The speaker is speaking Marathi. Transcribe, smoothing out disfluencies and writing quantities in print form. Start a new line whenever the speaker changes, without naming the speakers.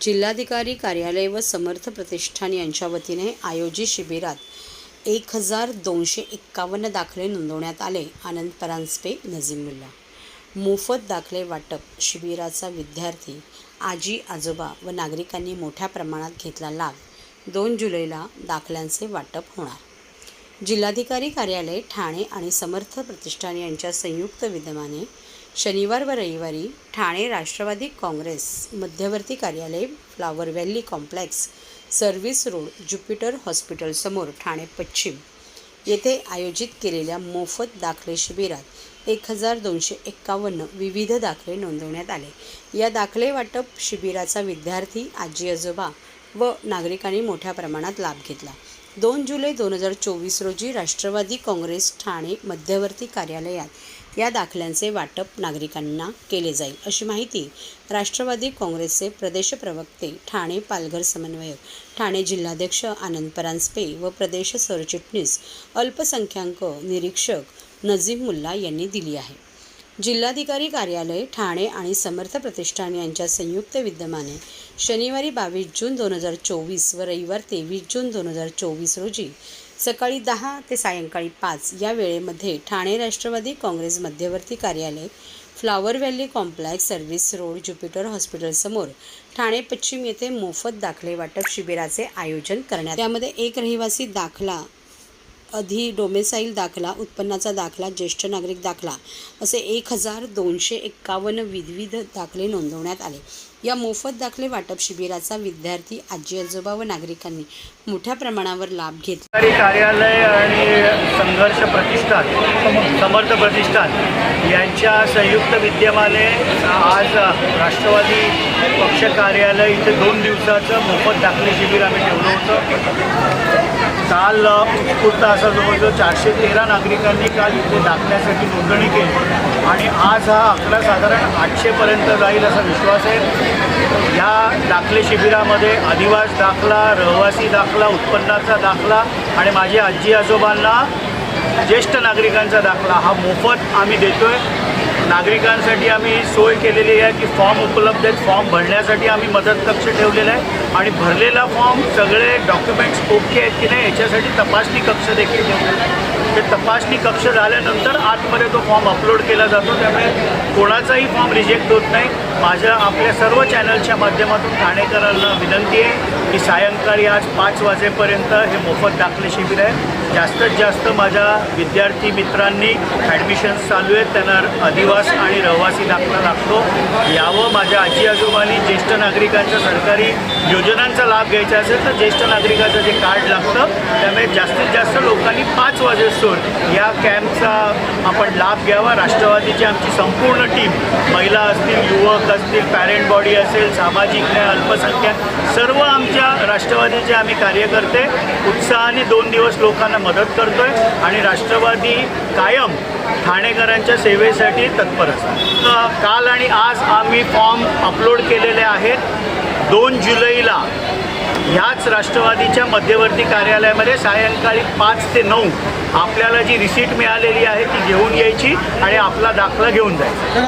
जिल्हाधिकारी कार्यालय व समर्थ प्रतिष्ठान यांच्या वतीने आयोजित शिबिरात 1251 दाखले नोंदवण्यात आले. आनंद परांजपे, नजीमुल्ला. मोफत दाखले वाटप शिबिराचा विद्यार्थी, आजी आजोबा व नागरिकांनी मोठ्या प्रमाणात घेतला लाभ. 2 जुलैला दाखल्यांचे वाटप होणार. जिल्हाधिकारी कार्यालय ठाणे आणि समर्थ प्रतिष्ठान यांच्या संयुक्त विद्यमाने शनिवार व रविवारी ठाणे राष्ट्रवादी काँग्रेस मध्यवर्ती कार्यालय, flower valley complex, service road, Jupiter hospital समोर, ठाणे पश्चिम येथे आयोजित केलेल्या मोफत दाखले शिबिरात 1251 विविध दाखले नोंदवण्यात आले. या दाखले वाटप शिबिराचा विद्यार्थी, आजी आजोबा व नागरिकांनी मोठ्या प्रमाणात लाभ घेतला. 2 जुलै 2024 रोजी राष्ट्रवादी काँग्रेस ठाणे मध्यवर्ती कार्यालयात या दाखल्यांचे वाटप नागरिकांना केले जाईल, अशी माहिती राष्ट्रवादी काँग्रेसचे प्रदेश प्रवक्ते, ठाणे पालघर समन्वयक, ठाणे जिल्हाध्यक्ष आनंद परांजपे व प्रदेश सरचिटणीस अल्पसंख्याक निरीक्षक नजीमुल्ला यांनी दिली आहे. जिल्हाधिकारी कार्यालय ठाणे आणि समर्थ प्रतिष्ठान यांच्या संयुक्त विद्यमाने शनिवारी 22 जून 2024 व रविवार 23 जून 2024 रोजी सकाळी 10 ते सायंकाळी 5 या वेळेमध्ये ठाणे राष्ट्रवादी काँग्रेस मध्यवर्ती कार्यालय, flower valley complex, service road, Jupiter hospital समोर, ठाणे पश्चिम येथे मोफत दाखले वाटप शिबिराचे आयोजन करण्यात. त्यामध्ये एक रहिवासी दाखला, डोमेसाईल दाखला, उत्पन्नाचा दाखला, ज्येष्ठ नागरिक दाखला असे 1251 विविध दाखले नोंदवण्यात आले. या मोफत दाखले वाटप शिबिराचा विद्यार्थी, आजी आजोबा व नागरिकांनी मोठ्या प्रमाणावर लाभ घेतला.
कार्यालय आणि संघर्ष प्रतिष्ठान, समर्थ प्रतिष्ठान यांच्या संयुक्त विद्यमाने आज राष्ट्रवादी पक्ष कार्यालय इथे 2 दिवसाचं मोफत दाखले शिबिर आम्ही ठेवलं होतं. काल उत्स्फूर्त असा जवळजवळ 413 नागरिकांनी काल इथे दाखल्यासाठी नोंदणी केली आणि आज हा आकडा साधारण 800पर्यंत जाईल असा विश्वास आहे. या दाखले शिबिरामध्ये आदिवासी दाखला, रहिवासी दाखला, उत्पन्नाचा दाखला आणि माझ्या आजी आजोबांना ज्येष्ठ नागरिकांचा दाखला हा मोफत आम्ही देतोय. नागरिकांसाठी आम्ही सोय केलेली आहे की फॉर्म उपलब्ध आहेत. फॉर्म भरण्यासाठी आम्ही मदत कक्ष ठेवलेला आहे आणि भरलेला फॉर्म सगळे डॉक्युमेंट्स ओके आहेत की नाही याच्यासाठी तपासणी कक्ष देखील ठेवलेला आहे. ते तपासणी कक्ष झाल्यानंतर आतमध्ये तो फॉर्म अपलोड केला जातो. त्यामुळे कोणाचाही फॉर्म रिजेक्ट होत नाही. माझ्या आपल्या सर्व चॅनलच्या माध्यमातून ठाणेकरांना विनंती आहे की सायंकाळी आज 5 वाजेपर्यंत हे मोफत दाखले शिबिर आहे. जास्तीत जास्त माझ्या विद्यार्थी मित्रांनी ॲडमिशन्स चालू आहेत, त्यांना आदिवासी आणि रहिवासी दाखला लागतो. यावं माझ्या आजी आजोबांनी ज्येष्ठ नागरिकांच्या सरकारी योजनांचा लाभ घ्यायचा असेल तर ज्येष्ठ नागरिकाचं जे कार्ड लागतं. त्यामुळे जास्तीत जास्त लोकांनी 5 वाजेस्तोवर या कॅम्पचा आपण लाभ घ्यावा. राष्ट्रवादीची आमची संपूर्ण टीम, महिला असतील, युवक असतील, पॅरेंट बॉडी असेल, सामाजिक न्याय, अल्पसंख्याक, सर्व आमच्या राष्ट्रवादीचे आम्ही कार्यकर्ते उत्साहाने 2 दिवस लोकांना मदत करतोय आणि राष्ट्रवादी कायम ठाणेकरांच्या सेवेसाठी तत्पर असतो. काल आणि आज आम्ही फॉर्म अपलोड केलेले आहेत. 2 जुलैला ह्याच राष्ट्रवादीच्या मध्यवर्ती कार्यालयामध्ये सायंकाळी 5 ते 9 आपल्याला जी रिसीट मिळालेली आहे ती घेऊन यायची आणि आपला दाखला घेऊन जायचा.